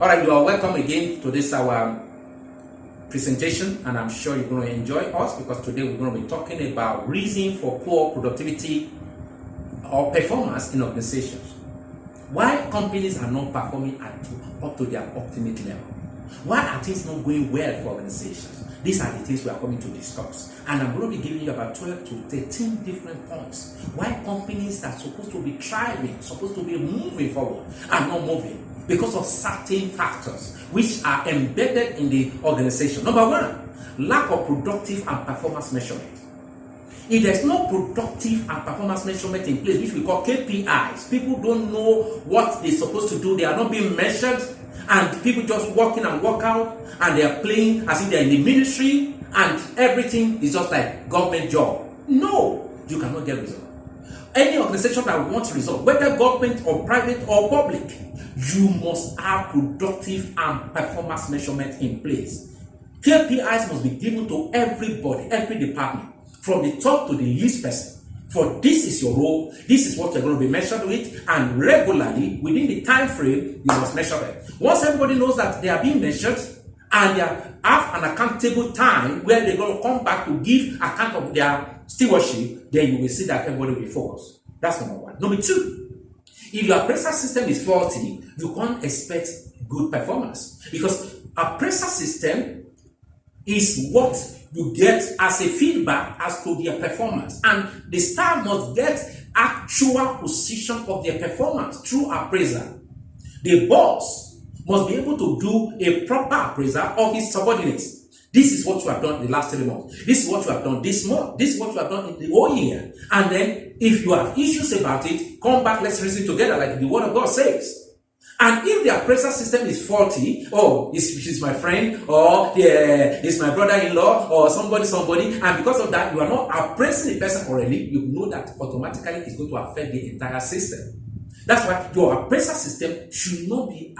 All right, you are welcome again to this our presentation, and I'm sure you're going to enjoy us because today we're going to be talking about reason for poor productivity or performance in organizations. Why companies are not performing up to their optimate level? Why are things not going well for organizations? These are the things we are coming to discuss, and I'm going to be giving you about 12 to 13 different points why companies that are supposed to be thriving, supposed to be moving forward, are not moving because of certain factors which are embedded in the organization. Number one, lack of productive and performance measurement. If there's no productive and performance measurement in place, which we call KPIs, people don't know what they're supposed to do, they are not being measured, and people just walk in and walk out, and they are playing as if they're in the ministry, and everything is just like government job. No, you cannot get results. Any organization that wants results, whether government or private or public, you must have productive and performance measurement in place. KPIs must be given to everybody, every department, from the top to the least person. For this is your role, this is what you're going to be measured with, and regularly, within the time frame, you must measure it. Once everybody knows that they are being measured, and they have an accountable time where they're going to come back to give account of their stewardship, then you will see that everybody will be focused. That's number one. Number two, if your appraisal system is faulty, you can't expect good performance, because appraisal system is what you get as a feedback as to their performance, and the staff must get actual position of their performance through appraisal. The boss must be able to do a proper appraisal of his subordinates. This is what you have done the last 3 months. This is what you have done this month. This is what you have done in the whole year. And then, if you have issues about it, come back, let's reason together, like the Word of God says. And if the appraisal system is faulty, she's my friend, or it's my brother-in-law, or somebody, and because of that, you are not appraising the person already, you know that automatically it's going to affect the entire system. That's why your appraisal system should not be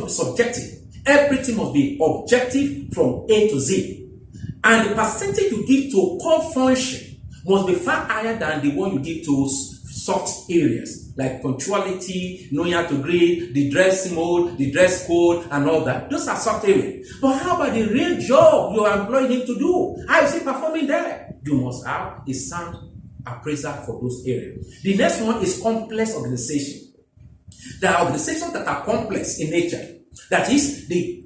subjective. Everything must be objective from A to Z. And the percentage you give to core function must be far higher than the one you give to soft areas, like punctuality, knowing how to grade, the dressing mode, the dress code, and all that. Those are soft areas. But how about the real job you are employing him to do? How is he performing there? You must have a sound appraisal for those areas. The next one is complex organization. There are organizations that are complex in nature. That is, the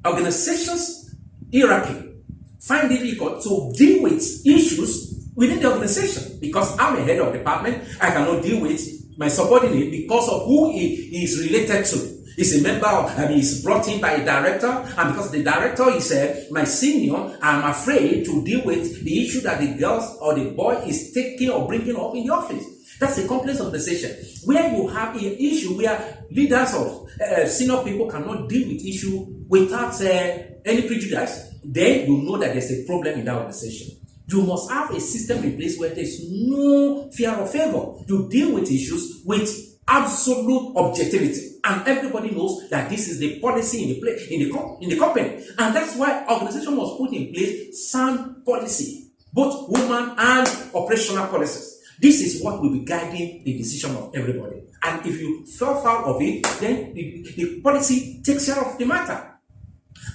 organization's hierarchy find it difficult to deal with issues within the organization, because I'm a head of department. I cannot deal with my subordinate because of who he is related to. He's a member he's brought in by a director, and because the director is my senior, I'm afraid to deal with the issue that the girls or the boy is taking or bringing up in the office. That's a complex organization where you have an issue where leaders of senior people cannot deal with issue without any prejudice. Then you know that there's a problem in that organization. You must have a system in place where there's no fear or favor. You deal with issues with absolute objectivity, and everybody knows that this is the policy in the company, and that's why organization must put in place sound policy, both human and operational policies. This is what will be guiding the decision of everybody, and if you fall foul of it, then the policy takes care of the matter.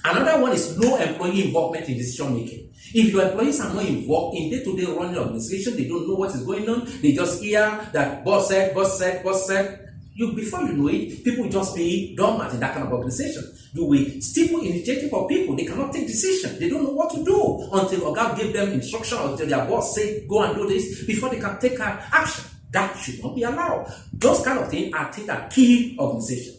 Another one is no employee involvement in decision making. If your employees are not involved in day-to-day running organization, they don't know what is going on, they just hear that boss said, before you know it, people will just be dormant in that kind of organization. You will stifle initiative for people. They cannot take decisions. They don't know what to do until God gave them instruction, or until their boss say, go and do this, before they can take action. That should not be allowed. Those kind of things are things that kill organization.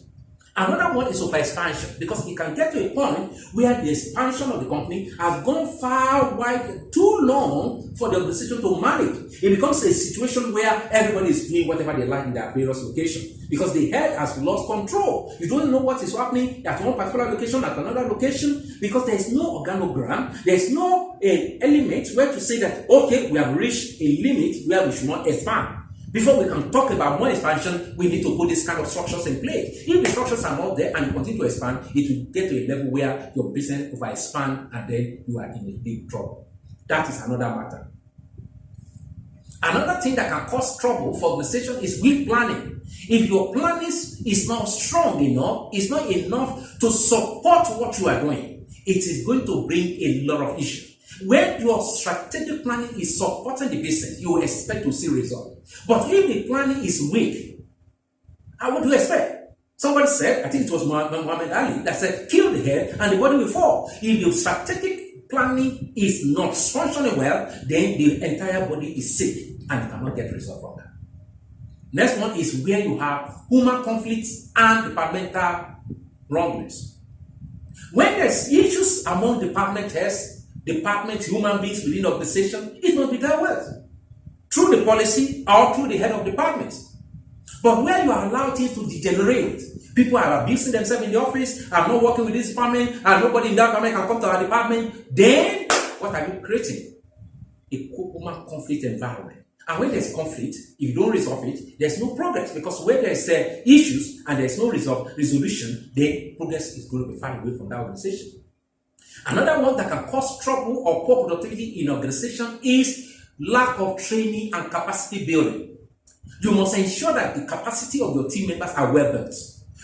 Another one is over expansion, because it can get to a point where the expansion of the company has gone far wide, too long for the organization to manage. It becomes a situation where everybody is doing whatever they like in their various locations, because the head has lost control. You don't know what is happening at one particular location, at another location, because there is no organogram, there is no element where to say that, okay, we have reached a limit where we should not expand. Before we can talk about more expansion, we need to put this kind of structures in place. If the structures are not there and you continue to expand, it will get to a level where your business over expand, and then you are in a big trouble. That is another matter. Another thing that can cause trouble for organization is weak planning. If your planning is not strong enough, it's not enough to support what you are doing, it is going to bring a lot of issues. When your strategic planning is supporting the business, you expect to see results. But if the planning is weak, what do you expect? Somebody said, I think it was Muhammad Ali, that said, kill the head and the body will fall. If your strategic planning is not functioning well, then the entire body is sick and you cannot get results from that. Next one is where you have human conflicts and departmental wrongness. When there's issues among department heads, human beings within the organization, it must be dealt with through the policy or through the head of departments. But where you allow things to degenerate, people are abusing themselves in the office, I'm not working with this department, and nobody in that department can come to our department, then what are you creating? A human conflict environment. And when there's conflict, if you don't resolve it, there's no progress. Because when there's issues and there's no resolution, then progress is going to be far away from that organization. Another one that can cause trouble or poor productivity in organization is lack of training and capacity building. You must ensure that the capacity of your team members are well built.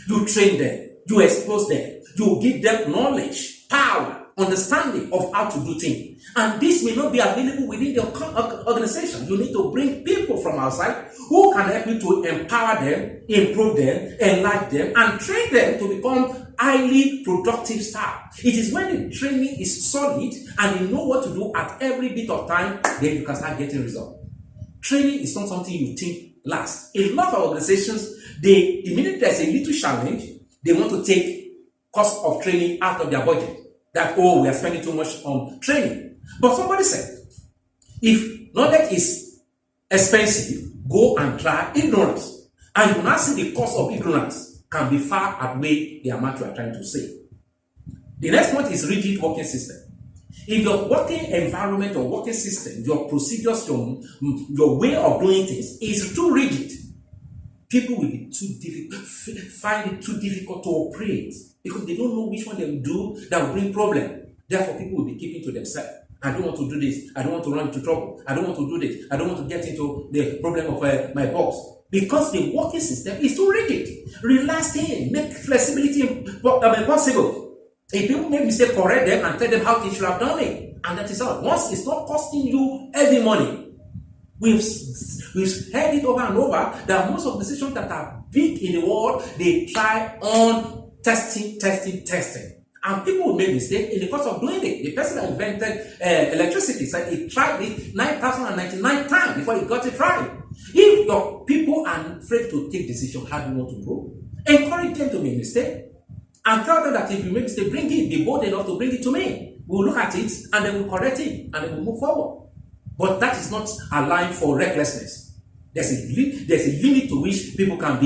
You train them, you expose them, you give them knowledge, power, understanding of how to do things. And this may not be available within the organization. You need to bring people from outside who can help you to empower them, improve them, enlarge them, and train them to become highly productive staff. It is when the training is solid and you know what to do at every bit of time, then you can start getting results. Training is not something you think lasts. A lot of organizations, immediately there's a little challenge, they want to take cost of training out of their budget. That, we are spending too much on training. But somebody said, if knowledge is expensive, go and try ignorance. And you will not see the cost of ignorance can be far outweigh the amount you are trying to save. The next point is rigid working system. If your working environment or working system, your procedures, your way of doing things is too rigid, people will be find it too difficult to operate because they don't know which one they will do that will bring problem. Therefore, people will be keeping to themselves. I don't want to do this. I don't want to run into trouble. I don't want to do this. I don't want to get into the problem of my boss. Because the working system is too rigid. Relax things, make flexibility possible. If people make mistakes, correct them and tell them how they should have done it. And that is all. Once it's not costing you heavy money. We've heard it over and over that most organizations that are big in the world, they try on testing. And people will make mistakes in the course of doing it. The person that invented electricity said he tried it 9,099 times before he got it right. If your people are afraid to take decisions, how do you want to grow? Encourage them to make mistakes. And tell them that if you make mistake, bring it. Be bold enough to bring it to me. We'll look at it and then we'll correct it and then we'll move forward. But that is not allowing for recklessness. There's a limit to which people can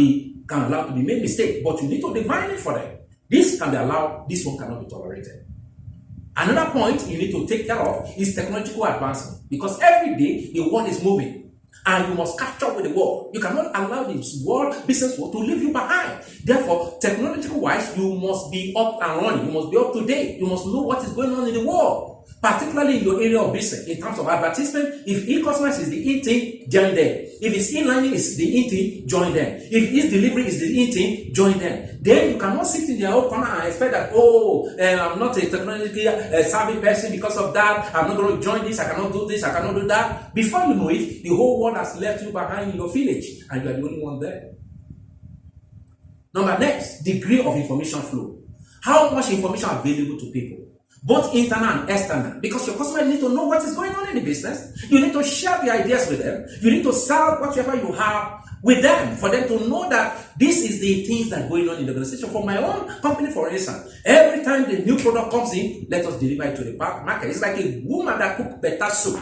allow to be made mistake, but you need to define it for them. This can be allowed, this one cannot be tolerated. Another point you need to take care of is technological advancement, because every day the world is moving and you must catch up with the world. You cannot allow this business world to leave you behind. Therefore, technological wise, you must be up and running. You must be up to date. You must know what is going on in the world, particularly in your area of business. In terms of advertisement, if e-commerce is the in thing, join them. If it's e-learning is the in thing, join them. If it's delivery is the in thing, join them. Then you cannot sit in your own corner and expect that, I'm not a technologically savvy person because of that. I'm not going to join this. I cannot do this. I cannot do that. Before you know it, the whole world has left you behind in your village and you are the only one there. Next, degree of information flow. How much information available to people? Both internal and external, because your customers need to know what is going on in the business. You need to share the ideas with them. You need to sell whatever you have with them for them to know that this is the things that are going on in the organization. For my own company, for instance, every time the new product comes in, let us deliver it to the market. It's like a woman that cooks better soup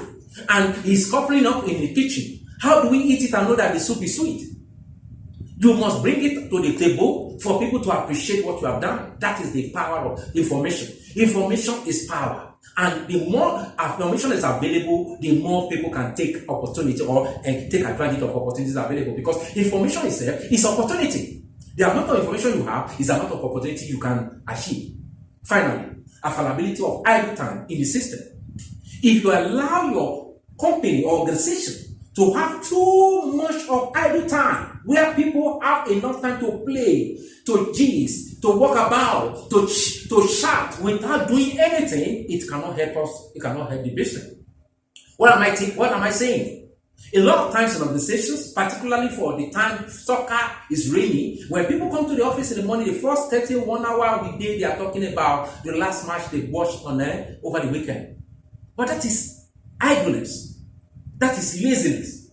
and is covering up in the kitchen. How do we eat it and know that the soup is sweet? You must bring it to the table for people to appreciate what you have done. That is the power of information. Information is power. And the more information is available, the more people can take opportunity or take advantage of opportunities available. Because information itself is opportunity. The amount of information you have is the amount of opportunity you can achieve. Finally, availability of idle time in the system. If you allow your company or organization to have too much of idle time where people have enough time to play, to gist, to walk about, to chat without doing anything, it cannot help us, it cannot help the business. What am I saying? A lot of times in organizations, particularly for the time soccer is raining, when people come to the office in the morning, the first 1 hour of the day, they are talking about the last match they watched on over the weekend. But that is idleness. That is laziness.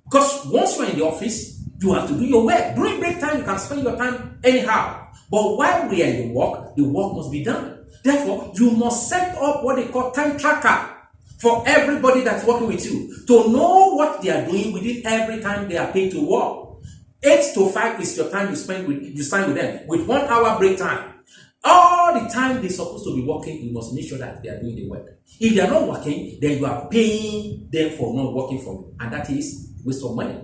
Because once you're in the office, you have to do your work. During break time, you can spend your time anyhow. But while we are in the work must be done. Therefore, you must set up what they call time tracker for everybody that's working with you to know what they are doing within every time they are paid to work. 8 to 5 is your time you spend with them, with 1 hour break time. All the time they're supposed to be working, you must make sure that they are doing the work. If they are not working, then you are paying them for not working for you, and that is waste of money.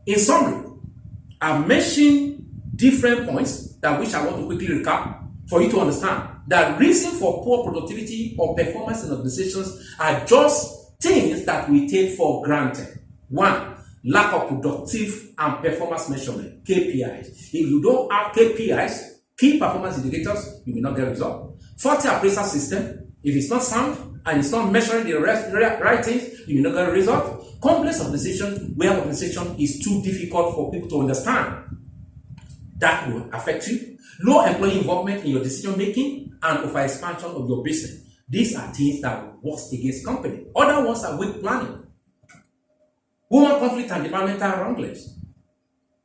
In summary, I've mentioned different points that which I want to quickly recap for you to understand that reason for poor productivity or performance in organizations are just things that we take for granted. 1, lack of productive and performance measurement, KPIs. If you don't have KPIs, key performance indicators, you will not get results. Faulty appraisal system, if it's not sound and it's not measuring the right things, you will not get a result. Complex organization, where organization is too difficult for people to understand, that will affect you. Low employee involvement in your decision making and over expansion of your business. These are things that work against company. Other ones are weak planning. Human conflict and developmental wrongness.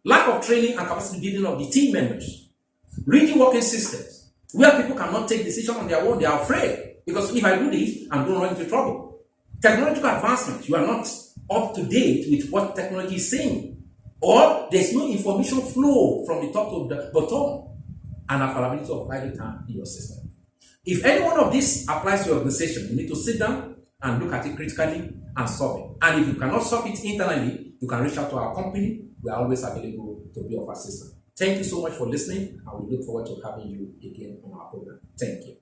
Lack of training and capacity building of the team members. Rigid working systems, where people cannot take decisions on their own. They are afraid, because if I do this, I'm going to run into trouble. Technological advancement, you are not up to date with what technology is saying, or there's no information flow from the top to the bottom, and availability of idle time in your system. If any one of these applies to your organization, you need to sit down and look at it critically and solve it. And if you cannot solve it internally, you can reach out to our company. We are always available to be of assistance. Thank you so much for listening, and we look forward to having you again on our program. Thank you.